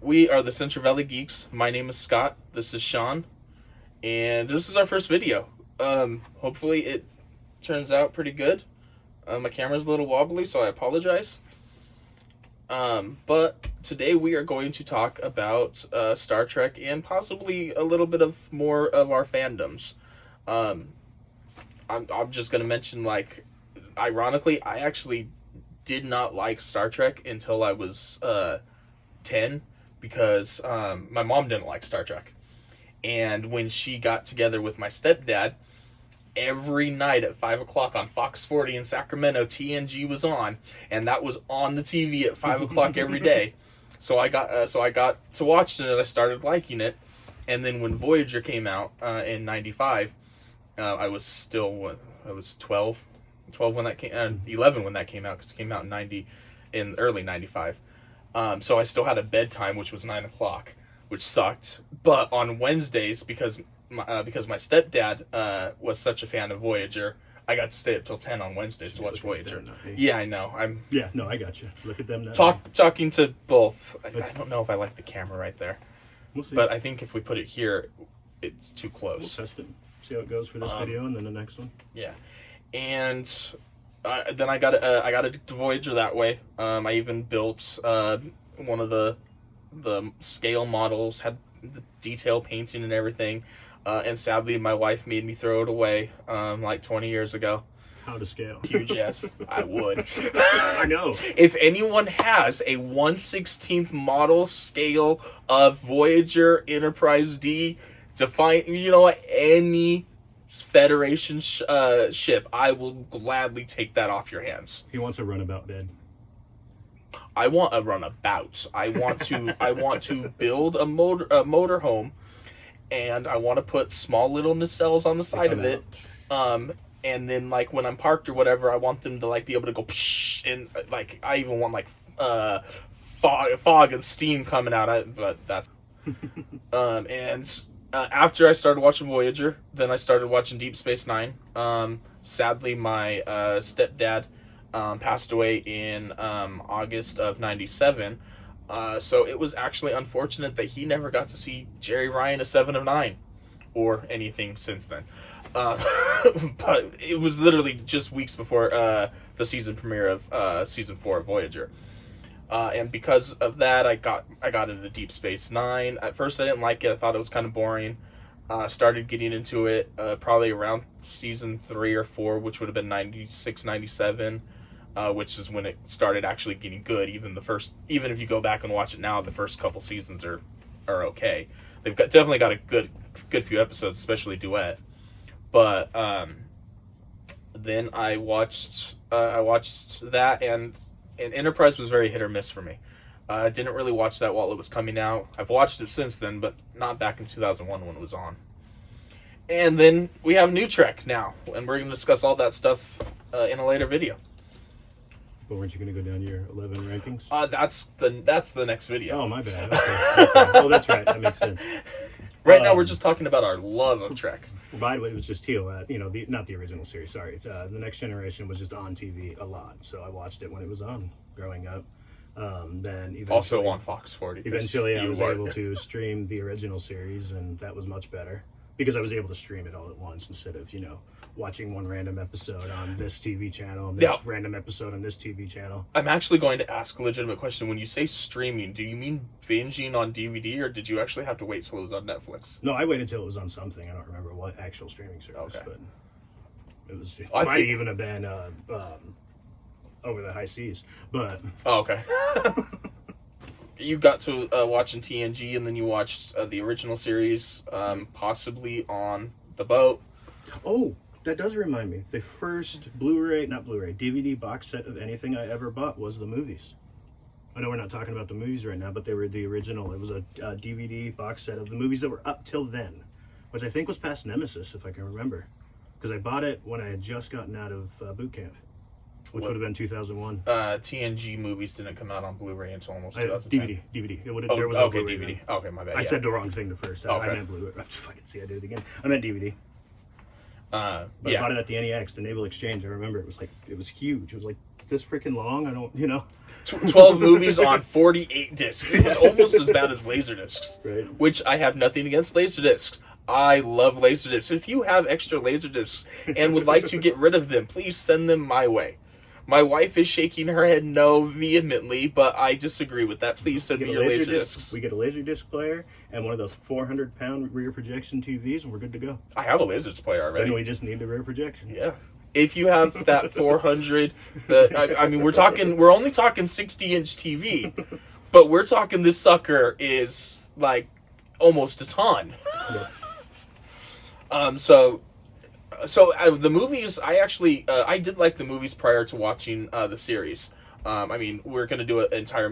We are the Central Valley Geeks. My name is Scott. This is Shawn. And this is our first video. Hopefully it turns out pretty good. My camera's a little wobbly, so I apologize. But today we are going to talk about Star Trek and possibly a little bit of more of our fandoms. I'm just going to mention, like, ironically, I actually did not like Star Trek until I was 10 because my mom didn't like Star Trek. And when she got together with my stepdad, every night at 5 o'clock on Fox 40 in Sacramento, TNG was on, and that was on the TV at 5 o'clock every day. So I got to watch it, and I started liking it. And then when Voyager came out in '95, I was 12 when that came, 11 when that came out, because it came out in early '95. So I still had a bedtime, which was 9 o'clock, which sucked. But on Wednesdays, because my stepdad was such a fan of Voyager, I got to stay up till 10 on Wednesdays to watch Voyager. Yeah, I know. I got you. Look at them now. Talking to both. I don't know if I like the camera right there. We'll see. But I think if we put it here, it's too close. We'll test it. See how it goes for this video and then the next one. Yeah. And then I got to Voyager that way. I even built one of the scale models, had the detail painting and everything. And sadly, my wife made me throw it away like 20 years ago. How to scale? Huge yes, I would. I know. If anyone has a 1/16th model scale of Voyager Enterprise D to find, any Federation ship, I will gladly take that off your hands. He wants a runabout bed. I want a runabout. I want to build a motor home, and I want to put small little nacelles on the side of it. And then, like, when I'm parked or whatever, I want them to, like, be able to go psh, and, like, I even want, like, fog and steam coming out. But that's after I started watching Voyager, then I started watching Deep Space Nine. Sadly, my stepdad passed away in August of '97. So it was actually unfortunate that he never got to see Jerry Ryan, a 7 of 9, or anything since then. But it was literally just weeks before the season premiere of season 4 of Voyager. And because of that, I got into Deep Space Nine. At first, I didn't like it. I thought it was kind of boring. Started getting into it probably around season 3 or 4, which would have been 96, 97. Which is when it started actually getting good. Even if you go back and watch it now, the first couple seasons are okay. They've definitely got a good few episodes, especially Duet. But then I watched that, and Enterprise was very hit or miss for me. I didn't really watch that while it was coming out. I've watched it since then, but not back in 2001 when it was on. And then we have New Trek now, and we're going to discuss all that stuff in a later video. But weren't you going to go down your 11 rankings? That's the next video. Oh, my bad. Okay. Oh, that's right. That makes sense. Right now, we're just talking about our love of Trek. By the way, it was just TOS, not the original series, sorry. The Next Generation was just on TV a lot, so I watched it when it was on growing up. Then eventually, also on Fox 40. Eventually, I was able to stream the original series, and that was much better. Because I was able to stream it all at once instead of, watching one random episode on this TV channel and this random episode on this TV channel. I'm actually going to ask a legitimate question. When you say streaming, do you mean binging on DVD, or did you actually have to wait till it was on Netflix? No, I waited till it was on something. I don't remember what actual streaming service, okay. But it was. It might even have been Over the High Seas, but. Oh, okay. You got to watching TNG, and then you watched the original series, possibly on the boat. Oh, that does remind me. The first DVD box set of anything I ever bought was the movies. I know we're not talking about the movies right now, but they were the original. It was a DVD box set of the movies that were up till then, which I think was past Nemesis, if I can remember. Because I bought it when I had just gotten out of boot camp. Which would have been 2001. TNG movies didn't come out on Blu-ray until almost 2010. DVD. There was no Blu-ray DVD. Then. Okay, my bad. I said the wrong thing the first time. Okay. I meant Blu-ray. I did it again. I meant DVD. But I bought it at the NEX, the Naval Exchange. I remember it was huge. It was like this freaking long. I don't, 12 movies on 48 discs. It was almost as bad as Laserdiscs, Right. which I have nothing against Laserdiscs. I love Laserdiscs. If you have extra Laserdiscs and would like to get rid of them, please send them my way. My wife is shaking her head no vehemently, but I disagree with that. Please send me your Laserdiscs. We get a Laserdisc player and one of those 400-pound rear projection TVs, and we're good to go. I have a Laserdisc player already. Then we just need the rear projection. Yeah. If you have that 400, we're only talking 60-inch TV, but we're talking this sucker is like almost a ton. Yep. The movies, I did like the movies prior to watching the series. We're going to do an entire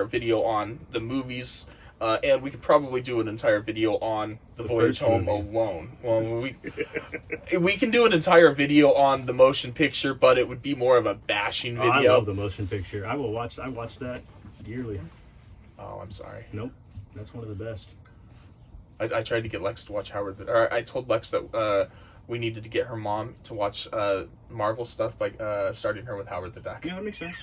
video on the movies, and we could probably do an entire video on The Voyage Home alone. Well, we can do an entire video on the motion picture, but it would be more of a bashing video. I love the motion picture. I watch that yearly. Oh, I'm sorry. Nope. That's one of the best. I tried to get Lex to watch I told Lex that we needed to get her mom to watch Marvel stuff by starting her with Howard the Duck. Yeah, that makes sense.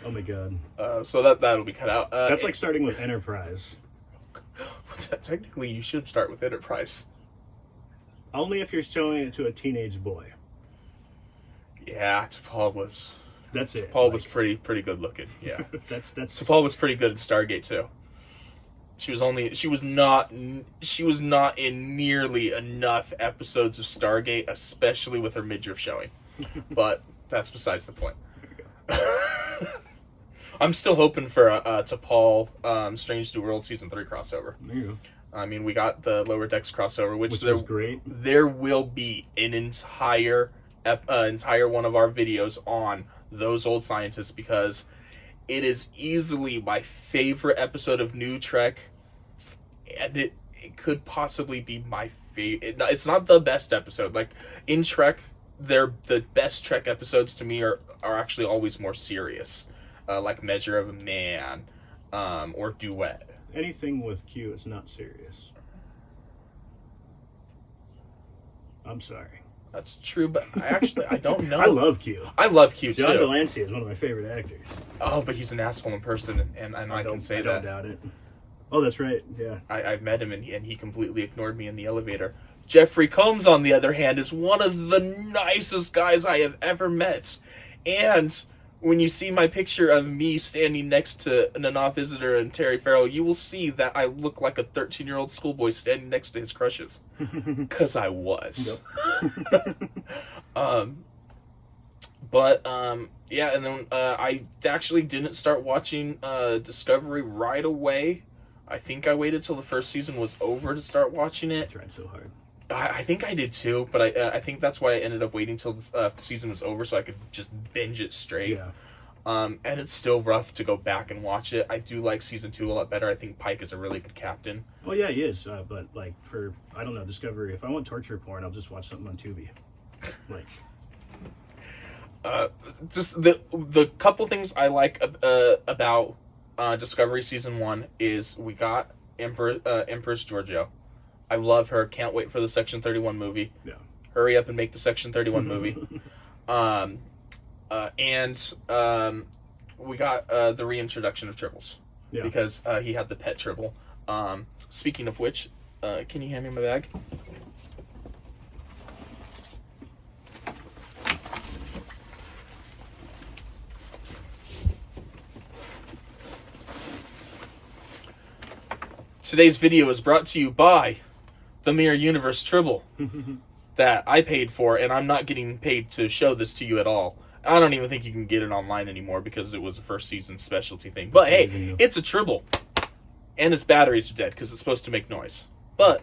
Oh my god. So that'll be cut out. That's like starting with Enterprise. Technically, you should start with Enterprise. Only if you're showing it to a teenage boy. Yeah, T'Pol was. That's it. T'Pol was pretty good looking. Yeah. that's T'Pol was pretty good at Stargate too. She was not in nearly enough episodes of Stargate, especially with her midriff showing. But that's besides the point. I'm still hoping for a T'Pol Strange New World Season 3 crossover. There you go. We got the Lower Decks crossover, which was great. There will be an entire one of our videos on those old scientists, because it is easily my favorite episode of New Trek, and it could possibly be my favorite. It's not the best episode. Like, in Trek, the best Trek episodes to me are actually always more serious, like Measure of a Man, or Duet. Anything with Q is not serious. I'm sorry. That's true, but I don't know. I love Q. I love Q too. John Delancey is one of my favorite actors. Oh, but he's an asshole in person, and I can say that. I don't doubt it. Oh, that's right. Yeah. I've met him, and he completely ignored me in the elevator. Jeffrey Combs, on the other hand, is one of the nicest guys I have ever met. And when you see my picture of me standing next to Nana Visitor and Terry Farrell, you will see that I look like a 13-year-old schoolboy standing next to his crushes. Because I was. Yep. Yeah, and then I actually didn't start watching Discovery right away. I think I waited till the first season was over to start watching it. I tried so hard. I think I did too, but I think that's why I ended up waiting till the season was over so I could just binge it straight. Yeah. And it's still rough to go back and watch it. I do like season 2 a lot better. I think Pike is a really good captain. Oh yeah, he is. But like for Discovery, if I want torture porn, I'll just watch something on Tubi. Like. Just the couple things I like about Discovery season 1 is we got Empress Giorgio. I love her. Can't wait for the Section 31 movie. Yeah. Hurry up and make the Section 31 movie. We got the reintroduction of Tribbles. Yeah. Because he had the pet Tribble. Speaking of which, can you hand me my bag? Today's video is brought to you by the Mirror Universe Tribble that I paid for, and I'm not getting paid to show this to you at all. I don't even think you can get it online anymore because it was a first season specialty thing. But hey, it's a Tribble. And its batteries are dead because it's supposed to make noise. But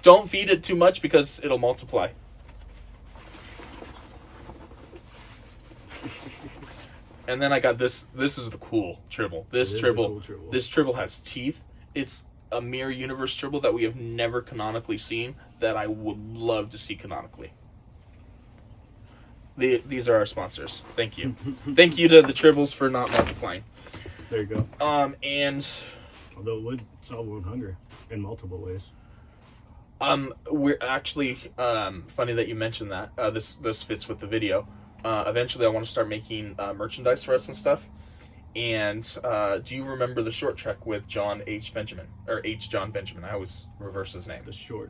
don't feed it too much because it'll multiply. And then I got this. This is the cool Tribble. This Tribble has teeth. It's a Mirror Universe Tribble that we have never canonically seen that I would love to see canonically. These are our sponsors. Thank you. Thank you to the Tribbles for not multiplying. There you go. And Although it would solve world hunger in multiple ways. We're actually funny that you mentioned that. This fits with the video. Eventually, I want to start making merchandise for us and stuff. And do you remember the short trek with John H. Benjamin or H. John Benjamin? I always reverse his name.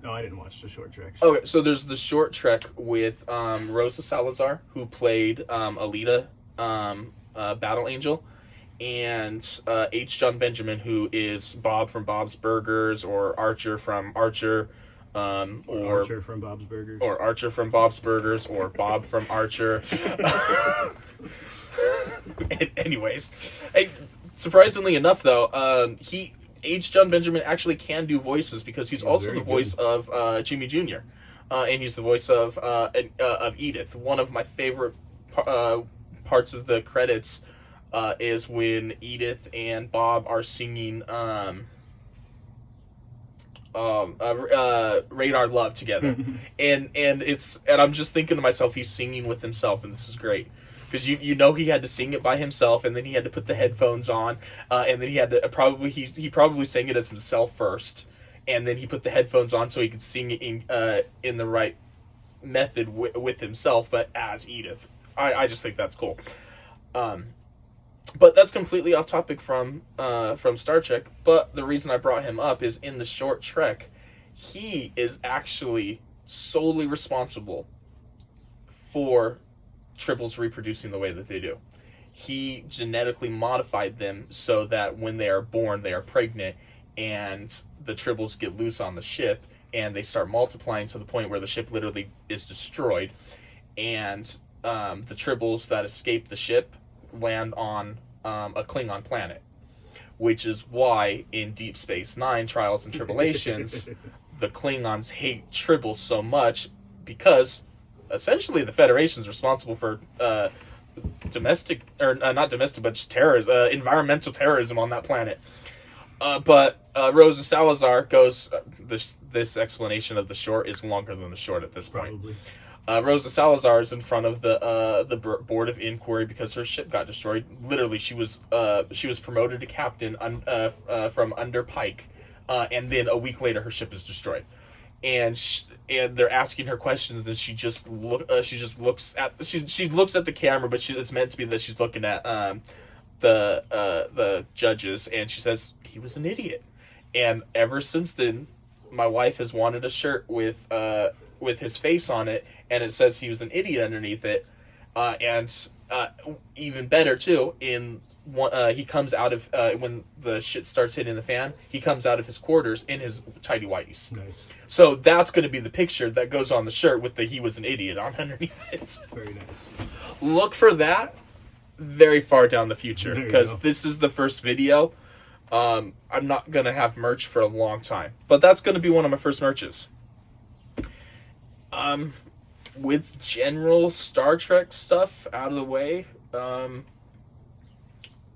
No, I didn't watch the short treks. Okay, so there's the short trek with Rosa Salazar, who played Alita, Battle Angel, and H. John Benjamin, who is Bob from Bob's Burgers, or Archer from Archer. Or Archer from Bob's Burgers. Or Archer from Bob's Burgers, or Bob from Archer. Anyways, surprisingly enough, though, H. John Benjamin actually can do voices because he's also the voice of Jimmy Jr. And he's the voice of Edith. One of my favorite parts of the credits is when Edith and Bob are singing Radar Love together. and I'm just thinking to myself, he's singing with himself, and this is great. Because you know he had to sing it by himself, and then he had to put the headphones on, and then he had to he probably sang it as himself first, and then he put the headphones on so he could sing it in the right method with himself, but as Edith. I just think that's cool. But that's completely off topic from Star Trek. But the reason I brought him up is in the short trek, he is actually solely responsible for tribbles reproducing the way that they do. He genetically modified them so that when they are born, they are pregnant, and the tribbles get loose on the ship, and they start multiplying to the point where the ship literally is destroyed, and the tribbles that escape the ship land on a Klingon planet, which is why in Deep Space Nine, Trials and Tribulations, the Klingons hate tribbles so much because essentially the Federation's responsible for domestic, or not domestic, but just terrorism, environmental terrorism on that planet. But Rosa Salazar goes, this explanation of the short is longer than the short at this point. Probably. Rosa Salazar is in front of the Board of Inquiry because her ship got destroyed. Literally, she was promoted to captain from under Pike, and then a week later her ship is destroyed. And they're asking her questions, and she looks at the camera, but it's meant to be that she's looking at the judges, and she says he was an idiot. And ever since then, my wife has wanted a shirt with his face on it, and it says he was an idiot underneath it. And even better too, he comes out of when the shit starts hitting the fan, he comes out of his quarters in his tidy whities. Nice. So that's going to be the picture that goes on the shirt with the "he was an idiot" on underneath it. Very nice. Look for that very far down the future, because this is the first video. I'm not going to have merch for a long time, but that's going to be one of my first merches. With general Star Trek stuff out of the way,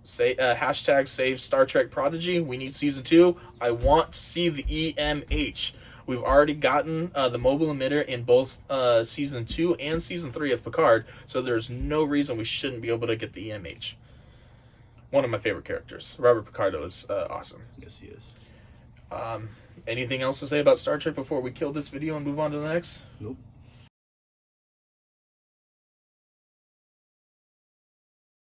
hashtag save Star Trek Prodigy. We need season 2. I want to see the EMH. We've already gotten the mobile emitter in both season 2 and season 3 of Picard, so there's no reason we shouldn't be able to get the EMH. One of my favorite characters. Robert Picardo is awesome. Yes, he is. Anything else to say about Star Trek before we kill this video and move on to the next? Nope.